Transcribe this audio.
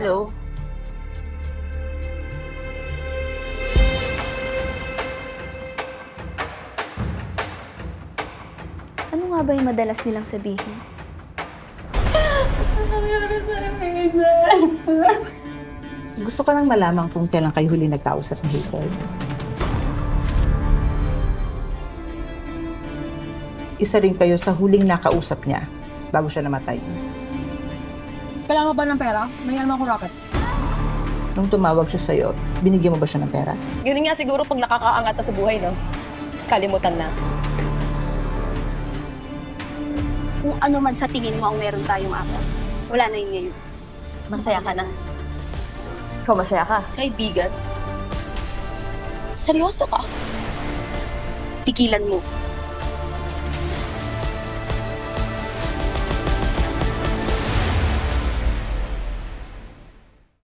Hello? Ano nga ba yung madalas nilang sabihin? Gusto ko lang malaman kung kailan kayo huli nagkausap ni Hazel. Isa rin kayo sa huling nakausap niya bago siya namatay. Kailangan mo ba ng pera? May alam ako racket. Nung tumawag siya sa'yo, binigyan mo ba siya ng pera? Ganun nga siguro pag nakakaangat na sa buhay, no? Kalimutan na. Kung ano man sa tingin mo ang meron tayong apat, wala na yun ngayon. Masaya ka na. Ikaw masaya ka? Kaibigan? Seryoso ka? Tigilan mo.